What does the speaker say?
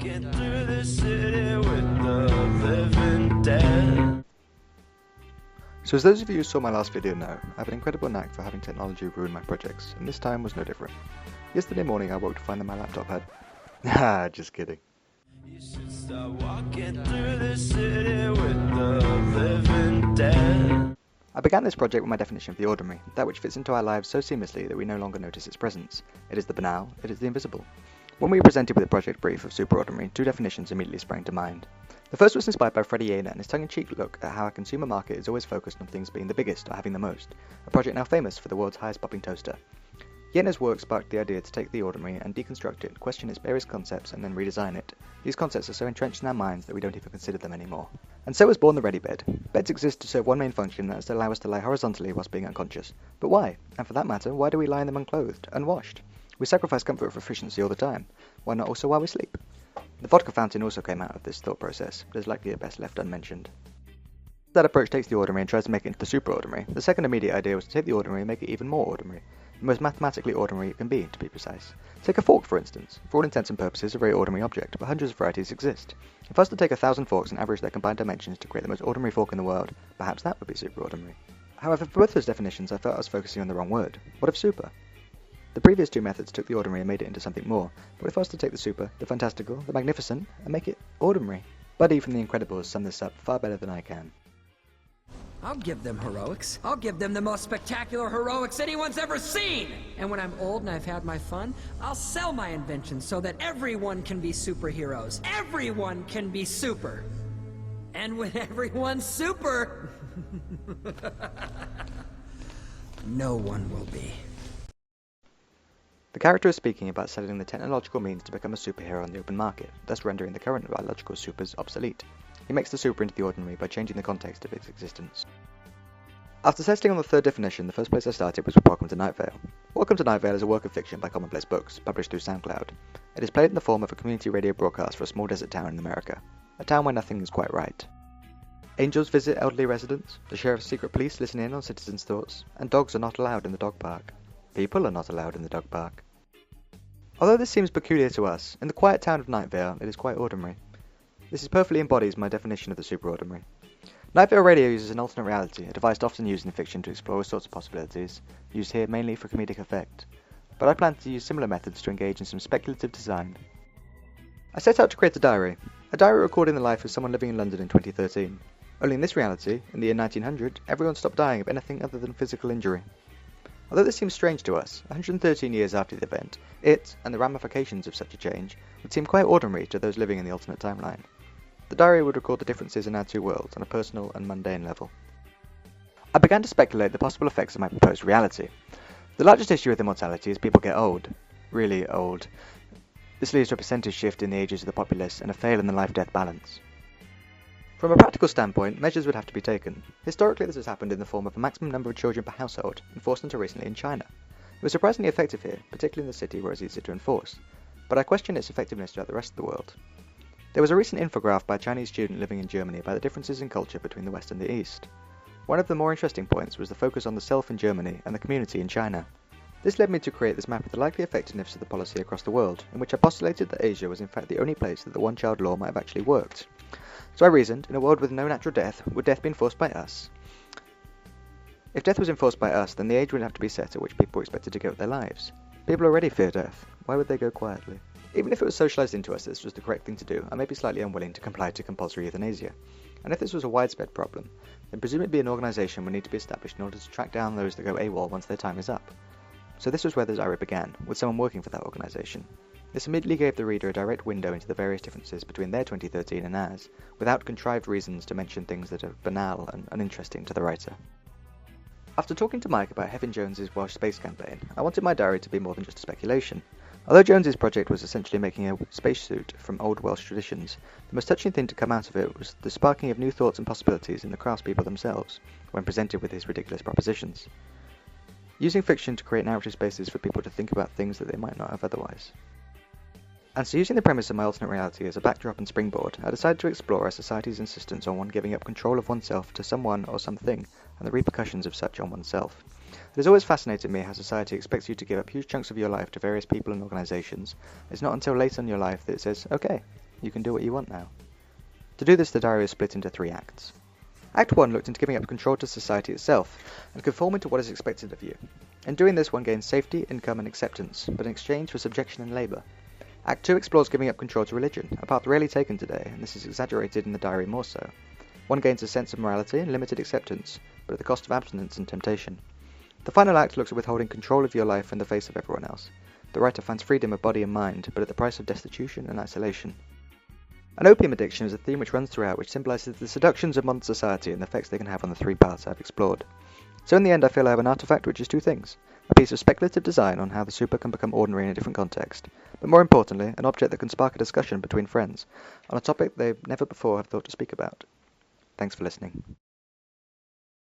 walking through the city with the living dead. So as those of you who saw my last video know, I have an incredible knack for having technology ruin my projects, and this time was no different. Yesterday morning I woke to find that my laptop had... just kidding. You should start walking through the city with the living dead. I began this project with my definition of the ordinary, that which fits into our lives so seamlessly that we no longer notice its presence. It is the banal, it is the invisible. When we were presented with a project brief of superordinary, two definitions immediately sprang to mind. The first was inspired by Freddie Yaner and his tongue-in-cheek look at how our consumer market is always focused on things being the biggest or having the most, a project now famous for the world's highest popping toaster. Yaner's work sparked the idea to take the ordinary and deconstruct it, question its various concepts, and then redesign it. These concepts are so entrenched in our minds that we don't even consider them anymore. And so was born the Ready Bed. Beds exist to serve one main function, that is to allow us to lie horizontally whilst being unconscious. But why? And for that matter, why do we lie in them unclothed, unwashed? We sacrifice comfort for efficiency all the time. Why not also while we sleep? The vodka fountain also came out of this thought process, but is likely at best left unmentioned. That approach takes the ordinary and tries to make it into the superordinary. The second immediate idea was to take the ordinary and make it even more ordinary. The most mathematically ordinary it can be, to be precise. Take a fork, for instance. For all intents and purposes, a very ordinary object, but hundreds of varieties exist. If I was to take 1,000 forks and average their combined dimensions to create the most ordinary fork in the world, perhaps that would be superordinary. However, for both those definitions, I felt I was focusing on the wrong word. What of super? The previous two methods took the ordinary and made it into something more, but if I was to take the super, the fantastical, the magnificent, and make it ordinary? Buddy from The Incredibles summed this up far better than I can. I'll give them heroics. I'll give them the most spectacular heroics anyone's ever seen! And when I'm old and I've had my fun, I'll sell my inventions so that everyone can be superheroes. Everyone can be super! And when everyone's super... no one will be. The character is speaking about selling the technological means to become a superhero on the open market, thus rendering the current biological supers obsolete. He makes the super into the ordinary by changing the context of its existence. After settling on the third definition, the first place I started was with Welcome to Night Vale. Welcome to Night Vale is a work of fiction by Commonplace Books, published through SoundCloud. It is played in the form of a community radio broadcast for a small desert town in America, a town where nothing is quite right. Angels visit elderly residents, the sheriff's secret police listen in on citizens' thoughts, and dogs are not allowed in the dog park. People are not allowed in the dog park. Although this seems peculiar to us, in the quiet town of Night Vale it is quite ordinary. This perfectly embodies my definition of the superordinary. Night Vale Radio uses an alternate reality, a device often used in fiction to explore all sorts of possibilities, used here mainly for comedic effect. But I plan to use similar methods to engage in some speculative design. I set out to create a diary recording the life of someone living in London in 2013. Only in this reality, in the year 1900, everyone stopped dying of anything other than physical injury. Although this seems strange to us, 113 years after the event, it, and the ramifications of such a change, would seem quite ordinary to those living in the alternate timeline. The diary would record the differences in our two worlds on a personal and mundane level. I began to speculate the possible effects of my proposed reality. The largest issue with immortality is people get old. Really old. This leads to a percentage shift in the ages of the populace and a fail in the life-death balance. From a practical standpoint, measures would have to be taken. Historically, this has happened in the form of a maximum number of children per household, enforced until recently in China. It was surprisingly effective here, particularly in the city where it's easier to enforce, but I question its effectiveness throughout the rest of the world. There was a recent infograph by a Chinese student living in Germany about the differences in culture between the West and the East. One of the more interesting points was the focus on the self in Germany and the community in China. This led me to create this map of the likely effectiveness of the policy across the world, in which I postulated that Asia was in fact the only place that the one-child law might have actually worked. So I reasoned, in a world with no natural death, would death be enforced by us? If death was enforced by us, then the age would have to be set at which people were expected to go with their lives. People already fear death. Why would they go quietly? Even if it was socialised into us that this was the correct thing to do, I may be slightly unwilling to comply to compulsory euthanasia. And if this was a widespread problem, then presumably an organisation would need to be established in order to track down those that go AWOL once their time is up. So this was where the diary began, with someone working for that organisation. This immediately gave the reader a direct window into the various differences between their 2013 and ours, without contrived reasons to mention things that are banal and uninteresting to the writer. After talking to Mike about Heaven Jones's Welsh space campaign, I wanted my diary to be more than just a speculation. Although Jones's project was essentially making a spacesuit from old Welsh traditions, the most touching thing to come out of it was the sparking of new thoughts and possibilities in the craftspeople themselves, when presented with his ridiculous propositions. Using fiction to create narrative spaces for people to think about things that they might not have otherwise. And so using the premise of my alternate reality as a backdrop and springboard, I decided to explore our society's insistence on one giving up control of oneself to someone or something, and the repercussions of such on oneself. It has always fascinated me how society expects you to give up huge chunks of your life to various people and organisations. It's not until late in your life that it says, okay, you can do what you want now. To do this, the diary is split into 3 acts. Act 1 looked into giving up control to society itself, and conforming to what is expected of you. In doing this, one gains safety, income, and acceptance, but in exchange for subjection and labour. Act 2 explores giving up control to religion, a path rarely taken today, and this is exaggerated in the diary more so. One gains a sense of morality and limited acceptance, but at the cost of abstinence and temptation. The final act looks at withholding control of your life in the face of everyone else. The writer finds freedom of body and mind, but at the price of destitution and isolation. An opium addiction is a theme which runs throughout, which symbolises the seductions of modern society and the effects they can have on the 3 paths I've explored. So in the end, I feel I have an artifact which is 2 things. A piece of speculative design on how the super can become ordinary in a different context, but more importantly, an object that can spark a discussion between friends on a topic they never before have thought to speak about. Thanks for listening.